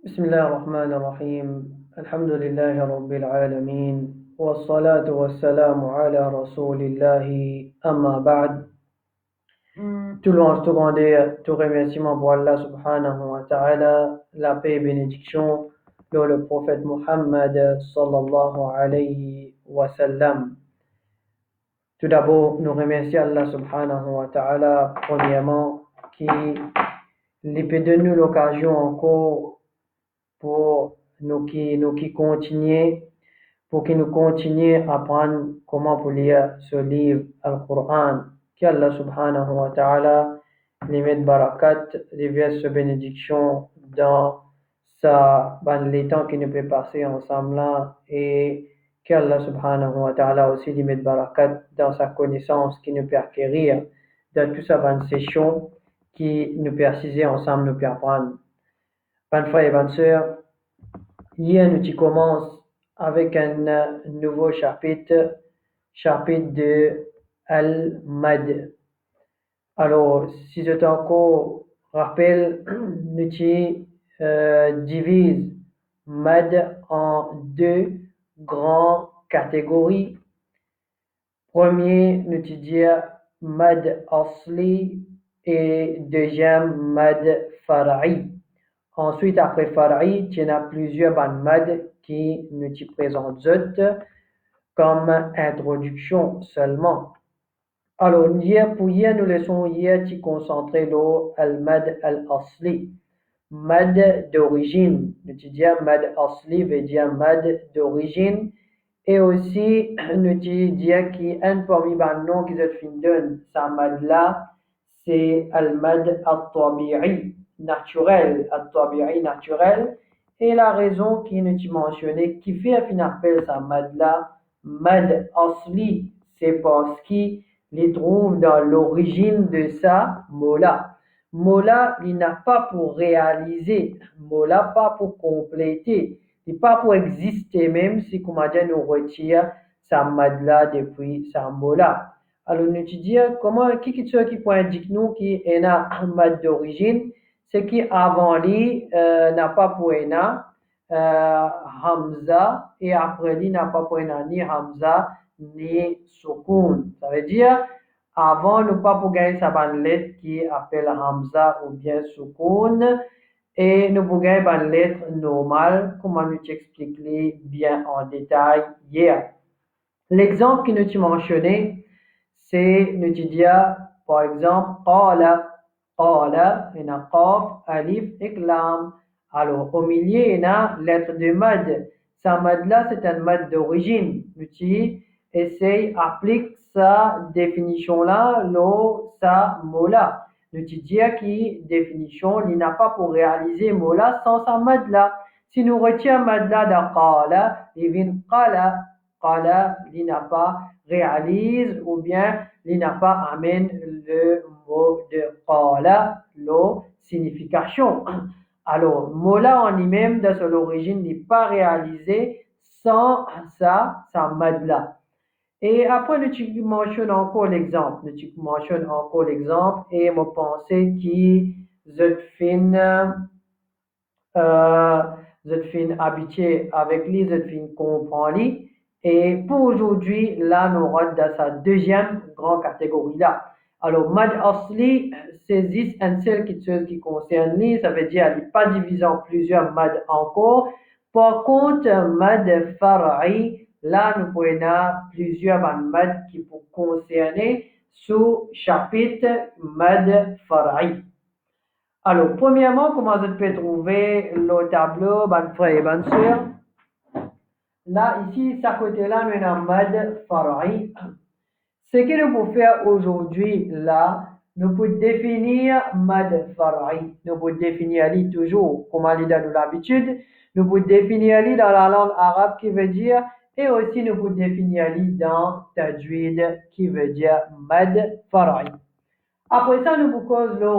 بسم الله الرحمن الرحيم. الحمد لله رب العالمين، والصلاة والسلام على رسول الله. أما بعد. Tout louange, tout grandeur, tout remerciement pour Allah subhanahu wa ta'ala, la paix et bénédiction pour le prophète Muhammad sallallahu alayhi wa sallam. Tout d'abord, nous remercions Allah subhanahu wa ta'ala, premièrement, qui lui peut donner l'occasion encore pour nous qui continuons, pour que nous continuions à apprendre comment pour lire ce livre, Al-Qur'an. Qu'Allah subhanahu wa ta'ala les mette barakat, les verses bénédictions dans les temps qui nous peut passer ensemble là, et qu'Allah subhanahu wa ta'ala aussi les mette barakat dans sa connaissance qui nous peut acquérir, dans toute sa bonne session qui nous peut assister ensemble, nous peut apprendre. Bonne frères et bonnes sœurs, hier nous commençons avec un nouveau chapitre, chapitre de Al-Mad. Alors, si je t'encore rappelle, nous divise Mad en deux grandes catégories. Premier, nous dit Mad Asli et deuxième Mad Fara'i. Ensuite, après Fara'i, il y a plusieurs mad qui nous présentent comme introduction seulement. Alors, pour hier, nous laissons hier qui concentrer le al-mad al-asli, mad d'origine. Nous disons mad asli veut dire mad d'origine. Et aussi, nous disons qu'il y a un parmi les noms qui se donne, sa mad là, c'est al-mad al-tabi'i, naturel, al-tabi'i naturel. Et la raison qui nous mentionné, qui fait qu'on appelle sa mad là, mad asli, c'est parce qu'il les trouve dans l'origine de ça, mola. Mola, il n'a pas pour réaliser, mola pas pour compléter, il n'a pas pour exister même si, comme on dit, nous retire sa madla depuis sa mola. Alors, nous disons comment, qui peut indiquer nous qui est un mad d'origine, c'est qui avant lui n'a pas pour Hamza, et après lui n'a pas pour ni Hamza ni Sukun. Ça veut dire, avant, nous pas pour gagner sa lettre qui appelle Hamza ou bien Sukun, et nous pour gagner une lettre normale, comment nous t'expliquer bien en détail hier. L'exemple que nous t'ai mentionné, c'est, nous disons, par exemple, qala, il y a qaf, alif et lam. Alors, au milieu, il y a lettre de mad. Sa mad là, c'est un mad d'origine. Nous essaye, applique sa définition là, sa mola. Nous disons que définition, il n'a pas pour réaliser mola sans sa mad là. Si nous retirons mad là de qala, il vient qala, il n'a pas réalise ou bien il n'a pas amène le mot de qala, la signification. Alors, mola en lui-même, de son origine, n'est pas réalisé sans sa mad là. Et après, nous mentionnons encore l'exemple. Nous mentionnons encore l'exemple et je pense qui je fin habitué avec lui, je fin comprendre lui. Et pour aujourd'hui, là, nous rentrons dans sa deuxième grande catégorie là. Alors, mad asli saisit un seul chose qui concerne lui, ça veut dire qu'il n'est pas divisé en plusieurs mad encore. Par contre, mad far'i, là, nous prenons plusieurs mad qui peuvent concerner sous chapitre mad far'i. Alors, premièrement, comment je peux trouver le tableau, ban frère et ban sœur? Là, ici, à côté-là, nous avons mad fara'i. Ce que nous pouvons faire aujourd'hui, là, nous pouvons définir mad fara'i. Nous pouvons définir lui toujours, comme on l'a dans l'habitude. Nous pouvons définir lui dans la langue arabe qui veut dire, et aussi nous pouvons définir lui dans tajwid qui veut dire mad fara'i. Après ça, nous vous cause le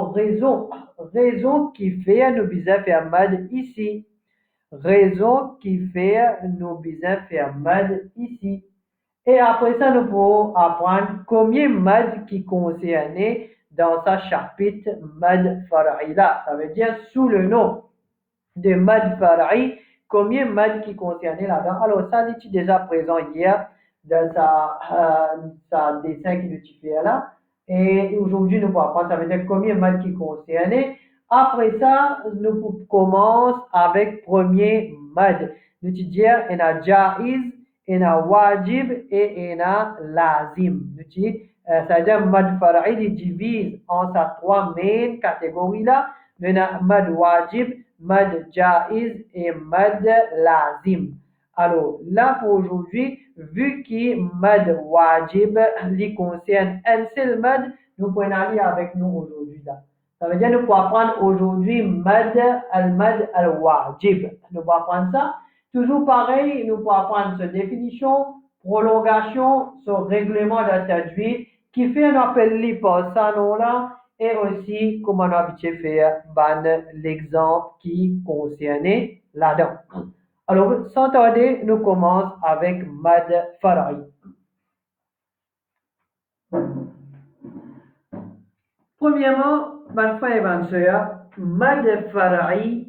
raison qui fait nous besoin faire mad ici. Raison qui fait nous besoin faire mad ici. Et après ça, nous pourrons apprendre combien mad qui concernait dans sa chapitre mad fara'ila. Ça veut dire sous le nom. de mad far'i, combien mad qui concernait là-dedans. Alors, ça, c'est déjà présent hier dans sa dessin qu'il utilise là. Et aujourd'hui, nous pourrons apprendre, ça veut dire combien mad qui concernait. Après ça, nous commençons avec premier mad. Nous disons, il y a jaiz, il y a wajib et il y a lazim. Nous disons, ça veut dire mad far'i, il divise en ces trois main catégories là. Il y a mad wajib, mad jaiz et mad lazim. Alors, là pour aujourd'hui, vu que mad wajib lui concerne un seul mad, nous pouvons aller avec nous aujourd'hui là. Ça veut dire nous pouvons apprendre aujourd'hui mad al-wajib. Nous pouvons apprendre ça. Toujours pareil, nous pouvons apprendre sa définition, prolongation, son règlement de tajwid, qui fait un appel par ça nom-là, et aussi comment on a habitué faire l'exemple qui concernait là-dedans. Alors, sans tarder, nous commençons avec mad far'i. Premièrement, ma frère et ma soeur, mad far'i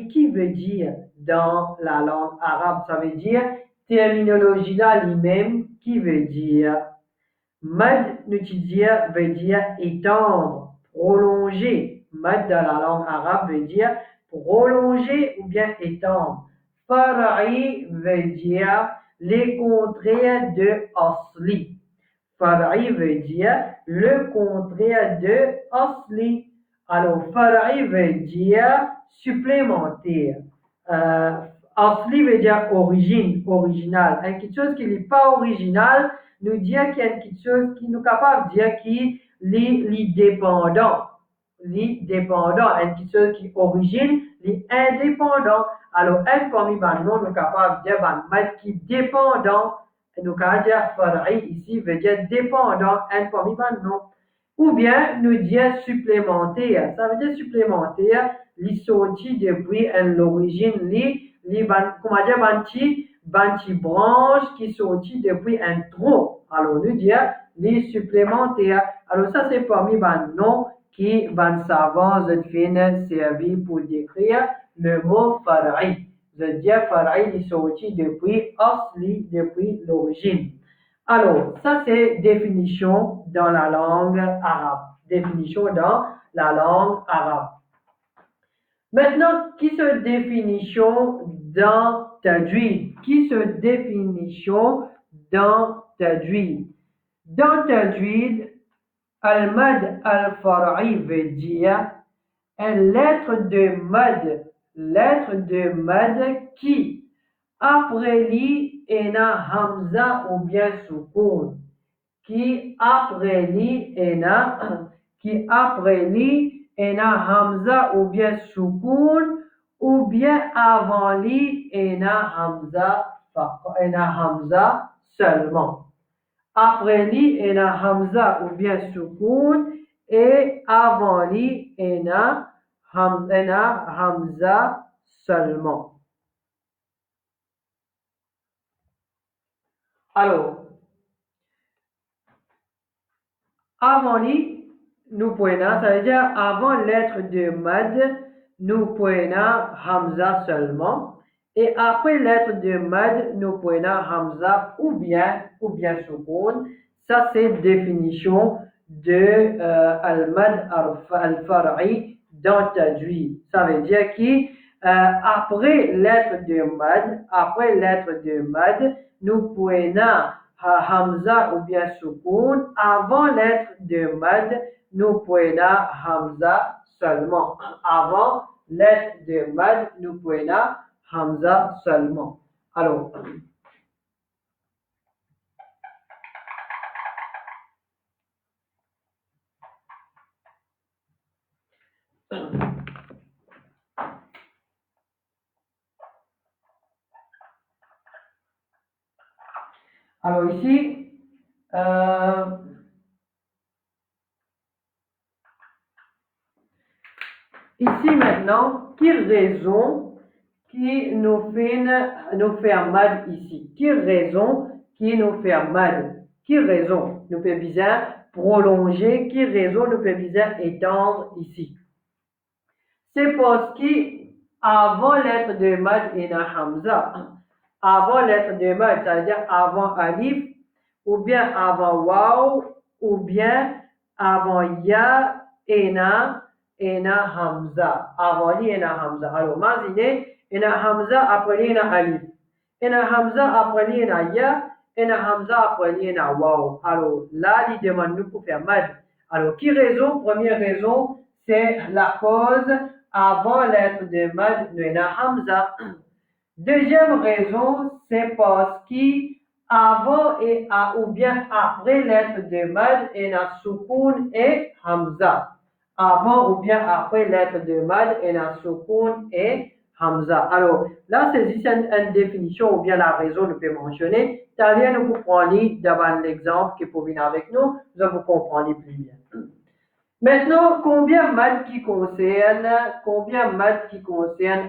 qui veut dire dans la langue arabe, ça veut dire terminologie là lui-même qui veut dire mad veut dire étendre, prolonger. Mad dans la langue arabe veut dire prolonger ou bien étendre. Far'i veut dire les contraires de asli. Far'i veut dire le contraire de asli. Alors, far'i veut dire supplémentaire. Asli veut dire origine, original. Quelque chose qui n'est pas original, nous dit qu'il y a quelque chose qui nous est capable de dire qui est dépendant. L'indépendant, quelque chose qui est origine, l'indépendant. Alors, un parmi nous, nous sommes capables de dire qui est dépendant. Nous allons dire far'i ici veut dire dépendant, un parmi nous. Ou bien nous dire supplémentaire. Ça veut dire supplémentaire, li sorti depuis l'origine, comment dire, banti branche qui sorti depuis un tronc. Alors nous dire les supplémentaires. Alors ça c'est parmi les noms qui van savants fin servi pour décrire le mot far'i. Je veux dire far'i est sorti depuis asli, depuis l'origine. Alors, ça c'est définition dans la langue arabe. Définition dans la langue arabe. Maintenant, qui se définition dans tajwid? Qui se définition dans tajwid? Dans tajwid, al-mad al-far'i veut dire une lettre de mad qui, après lui, est un hamza ou bien soukoun. Qui après lui est un hamza ou bien soukoun, ou bien avant lui est un hamza seulement. Après lui est un hamza ou bien soukoun, et avant lui est un hamza seulement. Alors, avant lui, nous prenons, ça veut dire avant lettre de mad, nous prenons hamza seulement. Et après lettre de mad, nous prenons hamza ou bien soukoun. Ça, c'est définition de al-mad al-far'i dans tajwid. Ça veut dire qu'après lettre de mad, nous prenons hamza ou bien soukoun. Avant lettre de mad, nous prenons hamza seulement. Avant lettre de mad, nous prenons hamza seulement. Alors, ici, ici maintenant, quelle raison qui nous fait mal ici? Quelle raison qui nous fait mal? Quelle raison nous peut bien prolonger? Quelle raison nous peut bien étendre ici? C'est parce qu'avant lettre de mad, il y a Hamza. Avant lettre de mad, c'est-à-dire avant alif, ou bien avant waw, ou bien avant ya, ena Hamza. Avant lui, ena Hamza. Alors, imaginez, ena Hamza, après lui, ena alif. Ena Hamza, après lui, ena ya, ena Hamza, après lui, ena waw. Alors, là, il demande nous pour faire mad. Alors, qui raison? Première raison, c'est la cause avant lettre de mad, nous ena Hamza. Deuxième raison, c'est parce qu'avant ou bien après lettre de mad, il y a soukoun et hamza. Avant ou bien après lettre de mad, il y a soukoun et hamza. Alors, là, c'est juste une définition ou bien la raison nous peut mentionner. T'as nous comprendre devant l'exemple qui peut venir avec nous, vous allez comprendre plus bien. Maintenant, combien mad qui concerne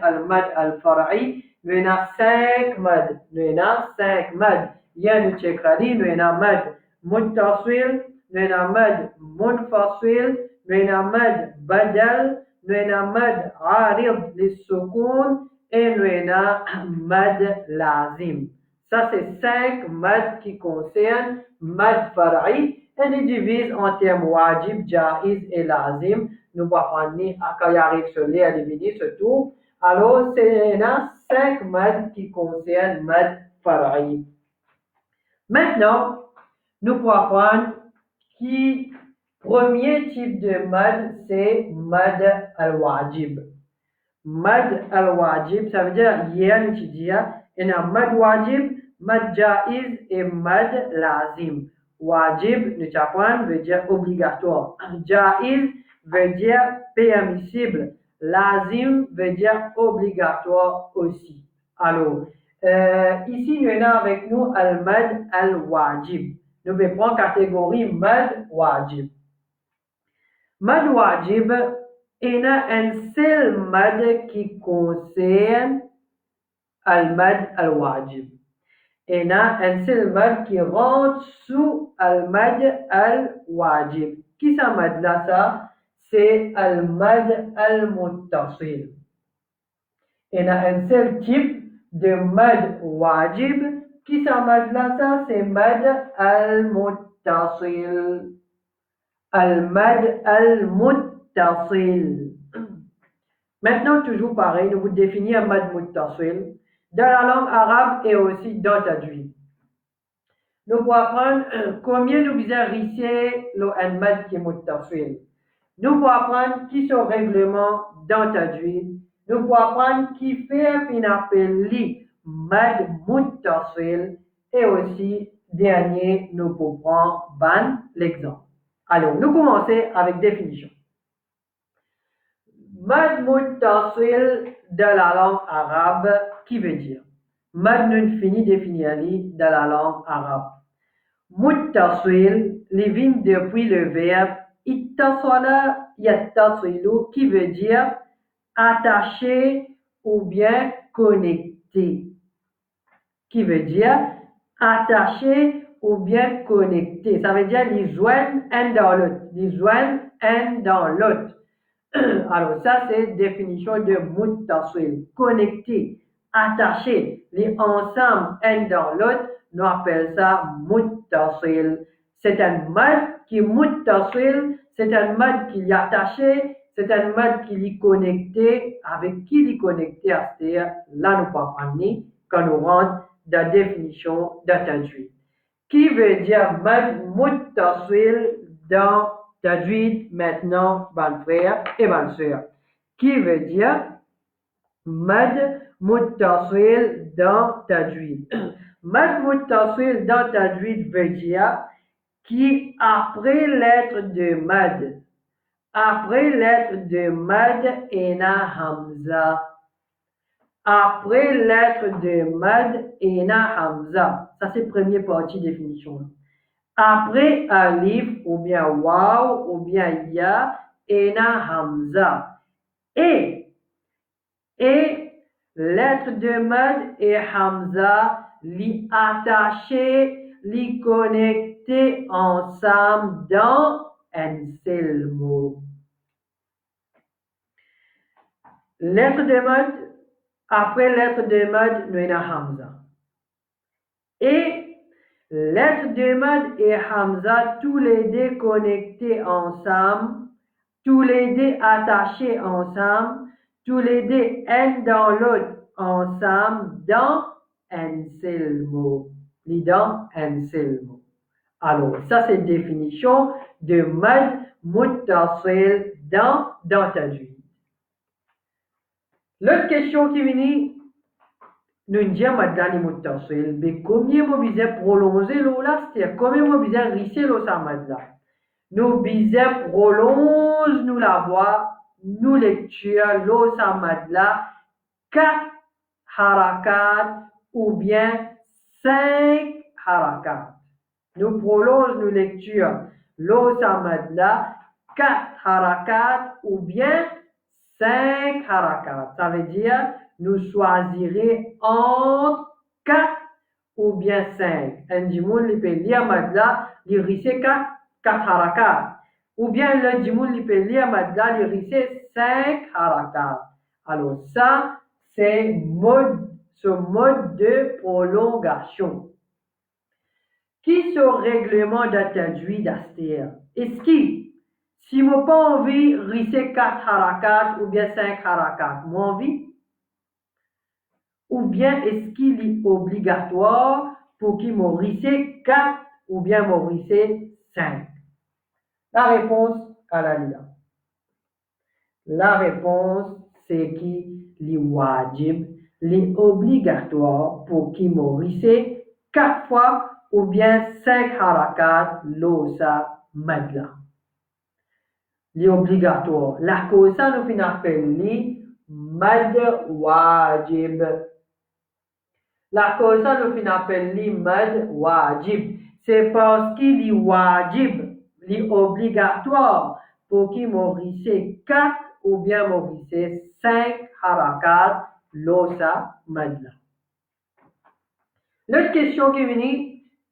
al-mad al-fara'i? Nous avons 5 mad. Nous avons 5 mad. Il y a une tchekrali, nous avons mad muttasil, nous avons mad munfasil, nous avons mad badal, nous avons mad arid lissoukoun et nous avons mad lazim. Ça, c'est 5 mad qui concernent mad fara'i. Elle les divise en termes wajib, jaiz et lazim. Nous pouvons prendre quand il arrive sur les à diviser surtout. Alors, c'est là 5 mad qui concernent mad fara'i. Maintenant, nous pouvons prendre qui premier type de mad, c'est mad al-wajib. Mad al-wajib, ça veut dire, hier, nous disons, il y a mad wajib, mad jaiz et mad lazim. Wajib, nous apprenons, veut dire obligatoire. Jaiz veut dire permissible. Lazim veut dire obligatoire aussi. Alors, ici, nous avons avec nous al-mad al-wajib. Nous allons prendre catégorie mad wajib. Mad wajib, il y a un seul mad qui concerne al-mad al-wajib. Il y a un seul mad qui rentre sous al-mad al-wajib. Qui ça mad là ça? C'est al-mad al-muttasil. Il y a un seul type de mad wajib. Qui ça mad là ça? C'est mad al-muttasil. Al-mad al-muttasil. Maintenant, toujours pareil, nous vous définissons un mad muttasil dans la langue arabe et aussi dans Tajwid. Nous pouvons apprendre combien nous visualiser le mad qui est muttasil. Nous pouvons apprendre qui sont règlements dans Tajwid. Nous pouvons apprendre qui fait un appel mad muttasil et aussi, dernier, nous pouvons prendre l'exemple. Alors, nous commençons avec définition. Mad muttasil de la langue arabe, qui veut dire mad nun fini défini dans la langue arabe. Muttasil, les vient depuis le verbe ittasala yattasilu, qui veut dire attaché ou bien connecté. Qui veut dire attaché ou bien connecté. Ça veut dire les joindre un dans l'autre. Les joindre un dans l'autre. Alors, ça, c'est définition de muttasil. Connecté, attaché, les ensemble, un dans l'autre, nous appelons ça muttasil. C'est un mad qui est muttasil, c'est un mad qui est attaché, c'est un mad qui est connecté. Avec qui il est connecté, c'est-à-dire, là, nous pas prendre quand nous rentrons dans la définition d'Tajwid. Qui veut dire mad muttasil dans Tajwid maintenant, ban frère et ban sœur. Qui veut dire mad muttasil dans Tajwid. Mad muttasil dans Tajwid veut dire qui après lettre de mad. Après lettre de mad, il y a hamza. Après lettre de mad, il y a hamza. Ça, c'est la première partie définition. Après alif ou bien waw ou bien ya, il y a hamza. Et lettre de mad et hamza, li attaché, li connecté ensemble dans un seul mot. lettre de mad, après lettre de mad, nous avons Hamza. Et lettre de mad et Hamza, tous les deux connectés ensemble, tous les deux attachés ensemble, tous les deux un dans l'autre ensemble dans un seul mot. Dans un seul mot. Alors, ça c'est une définition de mad muttasil dans tajwid. L'autre question qui vient, nous disons mad muttasil, mais combien vous besoin prolonger là, c'est-à-dire combien vous besoin risser là mad là. Nous besoin prolonger nous la voix, nous lecture là mad là, 4 harakat ou bien 5 harakat. Nous prolonge nos lectures. L'osamadla, 4 harakat ou bien 5 harakat. Ça veut dire, nous choisirons entre 4 ou bien 5. Un dimoun li peut lire madla, li risse 4 harakat. Ou bien le dimoun li peut lire madla, li risse 5 harakat. Alors ça, c'est ce mode de prolongation. Qui ce règlement d'attajwid d'astir? Est-ce que si je n'ai pas envie de risser 4 harakat ou bien 5 harakat, j'ai envie? Ou bien est-ce qu'il est obligatoire pour qu'il me risse 4 ou bien me risse 5? La réponse à la lila. La réponse c'est qu'il est wajib, il est obligatoire pour qu'il me risse 4 fois ou bien 5 harakat losa madla. Li obligatoire. La cause ça nous appelle li mad wajib. La cause ça nous appelle li mad wajib. C'est parce qu'il est wajib, li obligatoire pour qu'il m'orisse 4 ou bien m'orisse 5 harakat losa madla. L'autre question qui vient,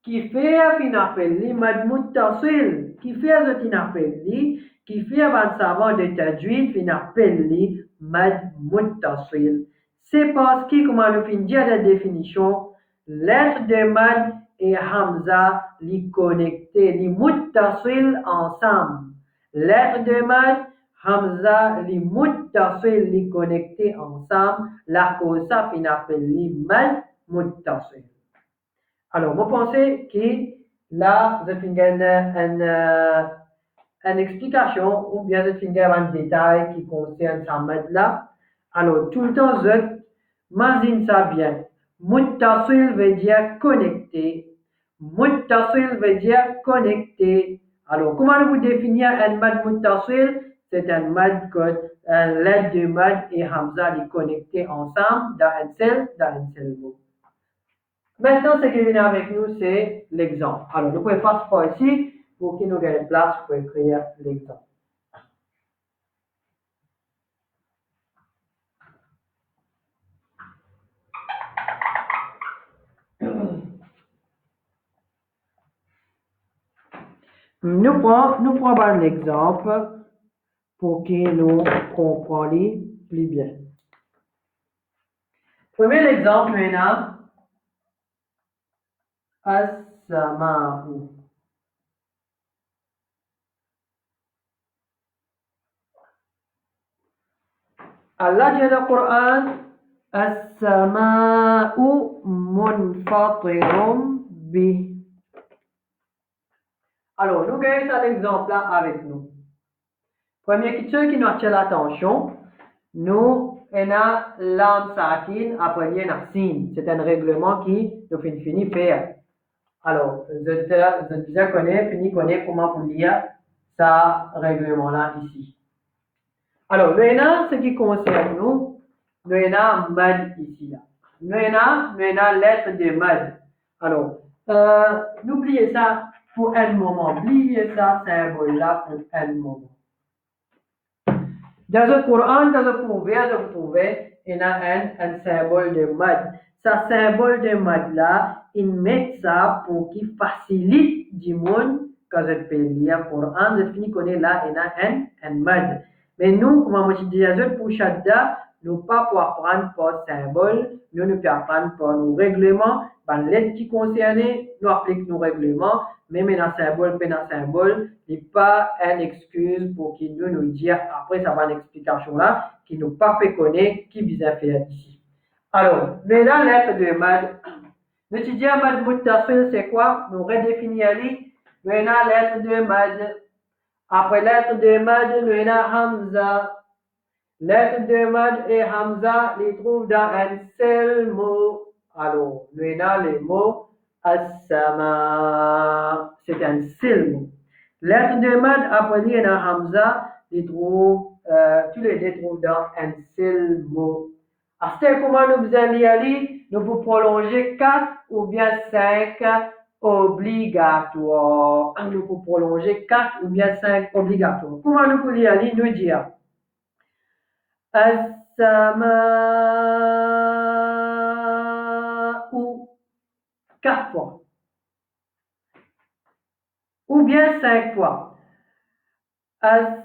qui fait un appel li mad muttasil, qui fait un appel li, qui fait un savant de tajwid, fin appel li mad muttasil. C'est parce que, comme on fin dit à la définition, lettre de mad et hamza li connectés, li muttasil ensemble. Lettre de mad, hamza li muttasil li connectés ensemble. La cause ça fin appel li mad muttasil. Alors, vous pensez que là, vous avez une explication ou bien vous avez un détail qui concerne ça là. Alors, tout le temps, vous imagine ça bien. Muttasil veut dire connecté. Muttasil veut dire connecté. Alors, comment vous définir un mad muttasil? C'est un mad code, un lettre de mad et hamza les connectés ensemble dans un seul mot. Maintenant, ce qui vient avec nous, c'est l'exemple. Alors, nous pouvons faire ça ici pour qu'il nous ait place pour écrire l'exemple. Nous prenons l'exemple pour que nous comprenions plus bien. Premier exemple, maintenant, as-sama'u. Allah dit dans le Coran, as-sama'u munfatirum bi. Alors, nous avons cet exemple-là avec nous. Première question qui nous attire l'attention, nous avons l'âme sakin après l'yen sin. C'est un règlement qui nous finit faire. Alors, je déjà connais comment vous lire ce règlement-là ici. Alors, nous avons ce qui concerne nous avons mad ici. Là. Nous avons lettre de mad. Alors, n'oubliez ça pour un moment. Oubliez ça symbole-là pour un moment. Dans le Coran, dans le proverbe, vous trouvez il y a un symbole de mad. Ce symbole de mad-là, il met ça pour qu'il facilite du monde quand je peux lire le Coran. Je finis connaître là, il y a un mad. Mais nous, comme on dit, pour Shadda, nous pas pour apprendre par symbole, nous ne pouvons apprendre par nos règlements, par l'aide qui concerne, nous appliquons nos règlements, mais dans symbole, n'est pas une excuse pour qu'il nous dire, après ça va une explication là, qui nous pas fait connaître, qui vise à faire ici. Alors, maintenant, lettre de mad. Nous disons mad muttasil, c'est quoi? Nous redéfinissons ali. Maintenant, lettre de mad. Après lettre de mad, nous avons hamza. Lettre de mad et hamza, les trouvent dans un seul mot. Alors, nous avons le mot as-sama. C'est un seul mot. Lettre de mad, après nous avons hamza, les trouvent, tous les deux trouvent dans un seul mot. Après, comment nous allons y aller? Nous pouvons prolonger 4 ou bien 5 obligatoires. Nous pouvons prolonger 4 ou bien 5 obligatoires. Comment nous pouvons y aller? Nous dire As-sama-ou 4 fois. Ou bien 5 fois. As-sama-ou.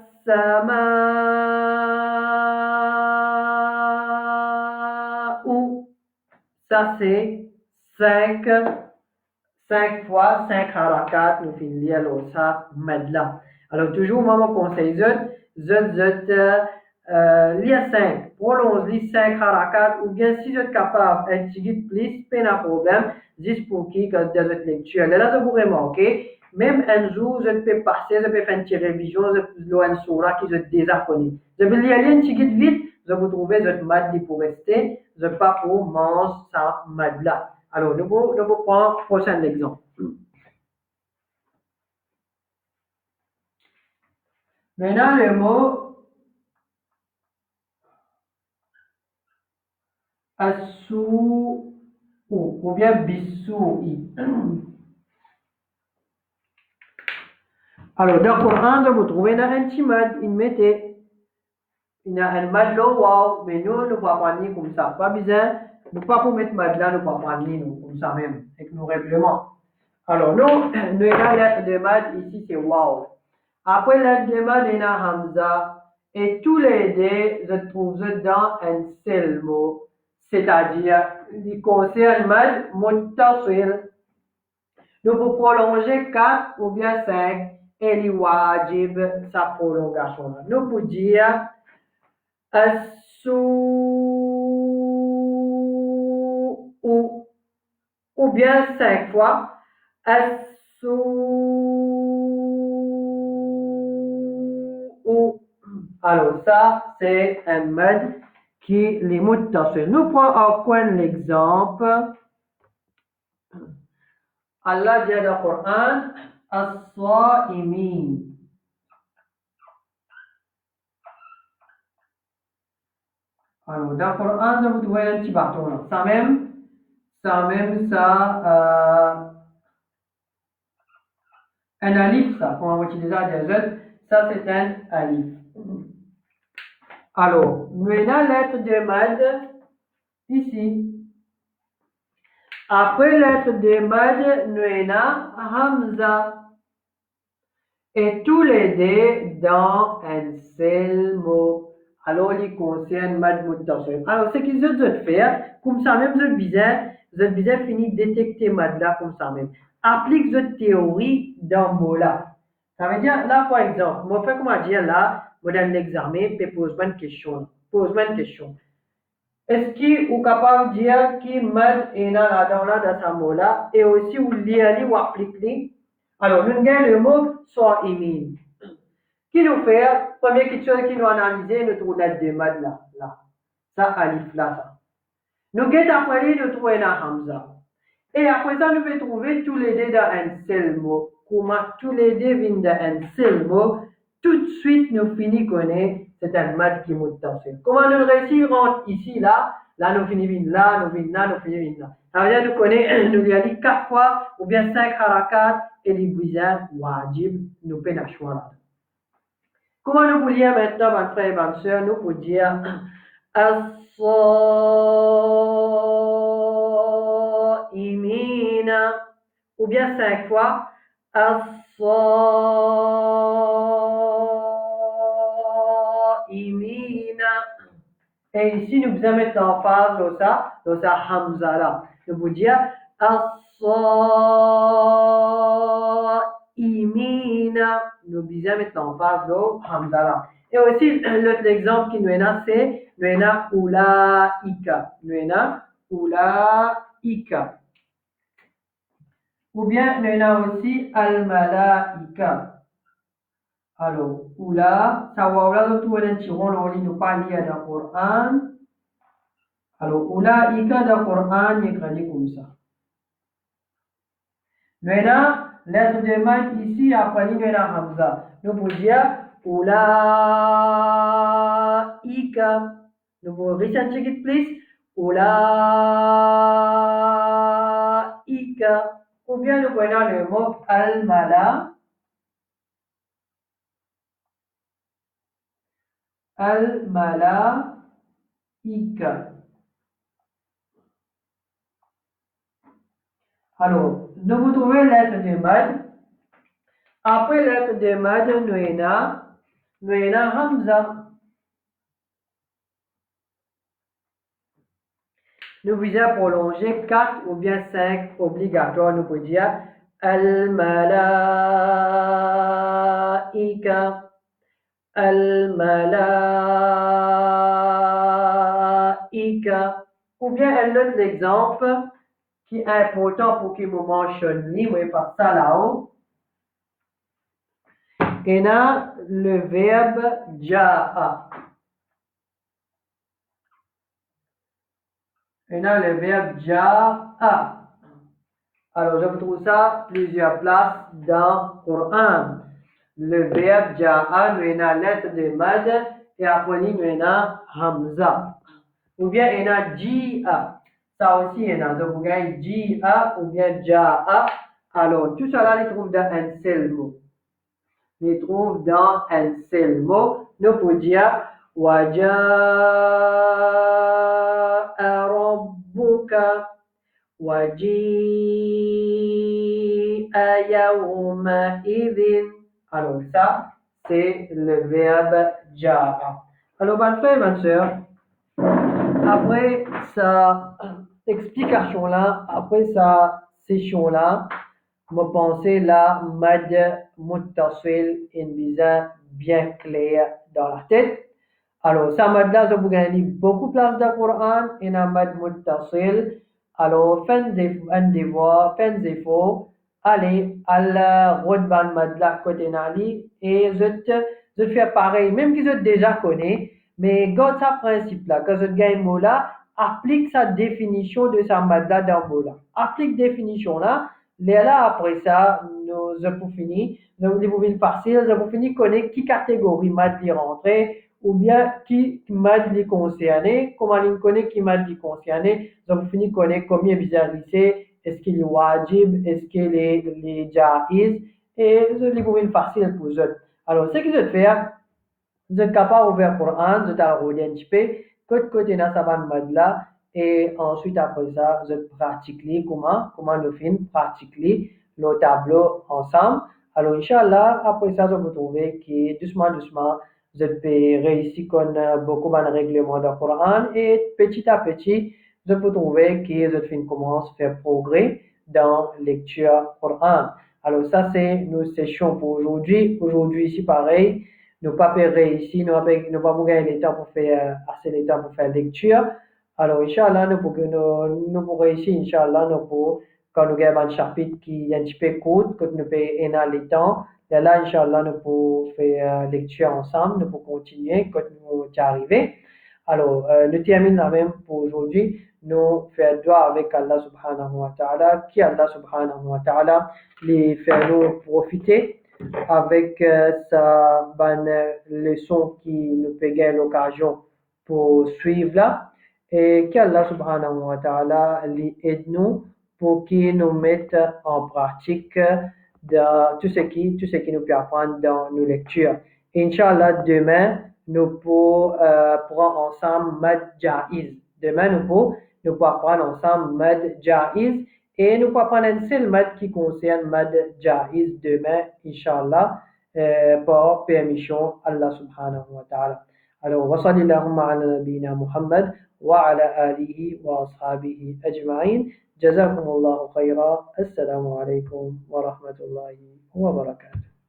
Ça c'est 5 fois, 5 harakat, nous finissons ça madla. Alors toujours, moi, je conseille lire 5, prolonge les 5 harakat, ou bien si vous êtes capable, un petit guide plus, pas de problème, juste pour qui, quand vous êtes lecture. Là, ça vous remarquez, même un jour, je peux passer, je peux faire une petite révision, je peux lire une sourate qui est déjà connue. Je peux lire un petit guide vite, je vous trouver, je vais madli pour rester, je ne pas pour manger ça madla. Alors, nous prenons le prochain exemple. Maintenant, le mot assou ou bien bissoui. Alors, dans le Coran, vous trouvez dans un petit mad, il mettait, il y a un mad là, wow, mais nous, ne pouvons pas prendre comme ça. Pas besoin, nous ne pouvons pas mettre mad là, nous ne pouvons pas prendre comme ça même, avec nos règlements. Alors, nous avons la lettre de mad, ici c'est wow. Après la lettre de mad, il y a hamza, et tous les deux se trouvent dans un seul mot, c'est-à-dire, il concerne mad muttasil. Nous pouvons prolonger 4 ou bien 5, et les wajib, sa prolongation. Nous pouvons dire assou ou bien 5 fois assou. Alors ça, c'est un mode qui les muttasil. Nous prenons encore l'exemple. Allah dit dans le Coran, as-sa'imin. Alors, dans le Coran, vous trouvez un petit bâton là. Ça, un alif, ça, quand on va utiliser des autres, ça c'est un alif. Alors, nous avons la lettre de mad ici. Après lettre de mad, nous avons hamza. Et tous les deux dans un seul mot. Alors, il concerne mad muttasil. Alors, ce qu'ils ont fait, comme ça même, vous avez fini de détecter mad là, comme ça même. Applique cette théorie dans mot là. Ça veut dire, là, par exemple, moi, fais comment dire là, moi, dans l'examen, puis pose-moi une question. Est-ce qu'il est capable de dire qui mad est dans sa mot là, et aussi, ou lire, ou appliquer. Alors, nous avons le mot sa'imin. Qui nous fait, première question qui nous analyse, nous trouvons la de mad là. Ça, alif là, ça. Nous avons après, nous trouvons la hamza. Et après ça, nous pouvons trouver tous les deux dans un seul mot. Comment tous les deux viennent dans un seul mot, tout de suite, nous finissons connaître, c'est un mad qui est muttasil. Comment nous réussirons ici, là, nous finissons là, nous finissons là. Ça veut dire, nous connaissons, nous y allons 4 fois, ou bien 5 harakat, et les bouillants, wajib, nous pouvons la choix là. Comment nous pouvons dire maintenant, mon frère et ma soeur, nous pouvons dire, as-saimina, ou bien 5 fois, as-saimina. Et ici, nous allons mettre l'emphase dans sa hamza là. Nous allons dire as-saimina. Nous allons mettre l'emphase dans hamza là. Et aussi, l'autre exemple qui nous est là, c'est nous est là ulaika. Nous est là ulaika. Ou bien, nous est là aussi al-malaika. Alors, oula, ça va là dans tout le tiron, l'oli nous parle dans le Coran. Alors, oula, ika dans le Coran, il est écrit comme ça. Maintenant, lettre de mat ici, après, nous avons Hamza. Nous pouvons dire oula, ika. Nous pouvons ressentir it, please. Oula, ika. Ou bien, nous prenons le mot al-mala. Al-malaika. Alors, nous vous trouvez lettre de mad. Après lettre de mad, nous avons Hamza. Nous visons prolonger 4 ou bien 5 obligatoires. Nous pouvons dire al-malaika. Al-malaika. Ou bien un autre exemple qui est important pour qu'il me mentionne, oui, par ça là-haut. Et là, le verbe ja'a. Et là, le verbe ja'a. Alors, je trouve ça plusieurs places dans le Coran. Le verbe ja'a, nous avons la lettre de mad, et après, nous avons hamza. Ou bien, il y a ji'a. Ça aussi, il y en a. Donc, vous avez ji'a ou bien ja'a. Alors, tout cela, les trouve dans un seul mot. Les trouve dans un seul mot. Nous pouvons dire waja'a rabbuka. Waji'a yawma idhin. Alors, ça, c'est le verbe ja'a. Alors, bonne frère, bonne soeur. Après sa explication-là, après sa session-là, me pensais la mad muttasil une visa bien claire dans la tête. Alors, ça mad-là, je vous gagne beaucoup de place dans le Coran, et un mad muttasil. Alors, faites des voix, faites des efforts, allez, à la rodban mad-là, côté nali, et je fais pareil, même que je déjà connais, mais God, ça principe là, que je gagne mot là, applique sa définition de sa mad-là dans le mot là. Applique définition là, là, après ça, nous, je pour finir, nous devons facile, je pour finir connaître qui catégorie mad li rentrer, ou bien qui mad li concerné, comment il connaît qui mad li concerné, je pour finir connaître combien bizarre c'est, est-ce qu'il est wajib, est-ce qu'il est les jaiz, et je devons facile pour eux. Alors, ce que je vais faire, vous êtes capable d'ouvrir le Coran, vous êtes à un petit peu, côté dans sa mad là, et ensuite après ça, je pratique comment nous faisons pratiquer le tableau ensemble. Alors, Inch'Allah, après ça, je vous trouve que doucement, vous pouvez réussir comme beaucoup de règlements du Coran, et petit à petit, je vous trouve que vous commencez à faire progrès dans la lecture Coran. Alors, ça, c'est nos sessions pour aujourd'hui. Aujourd'hui, c'est pareil. Nous pas réussir, nous pas gagner le temps pour faire assez de temps pour faire lecture. Alors, Inch'Allah, nous pour réussir, Inch'Allah, nous pour, quand nous avons un chapitre qui est un petit peu court, que nous pouvons énaler le temps, et là, Inch'Allah, nous pour faire lecture ensemble, nous pour continuer quand nous y arriver. Alors, nous terminons la même pour aujourd'hui. Nous faisons doigt avec Allah subhanahu wa ta'ala, qui Allah subhanahu wa ta'ala les fait nous profiter avec sa bonne leçon qui nous peut gagner l'occasion pour suivre là, et qu'Allah subhanahu wa ta'ala aide nous pour qu'il nous mette en pratique de tout ce qui nous peut apprendre dans nos lectures. Inch'Allah, demain, nous pourrons prendre ensemble Mad Jaiz. Demain, nous pourrons apprendre ensemble Mad Jaiz. Et nous pourrons prendre un seul mad qui concerne Mad Jaiz demain, Inch'Allah, par permission Allah subhanahu wa ta'ala. Alors, wa sallallahu ala nabiyyina Muhammad wa ala alihi wa ashabihi ajma'in. Jazakumullahu khayra. Assalamu alaikum wa rahmatullahi wa barakatuh.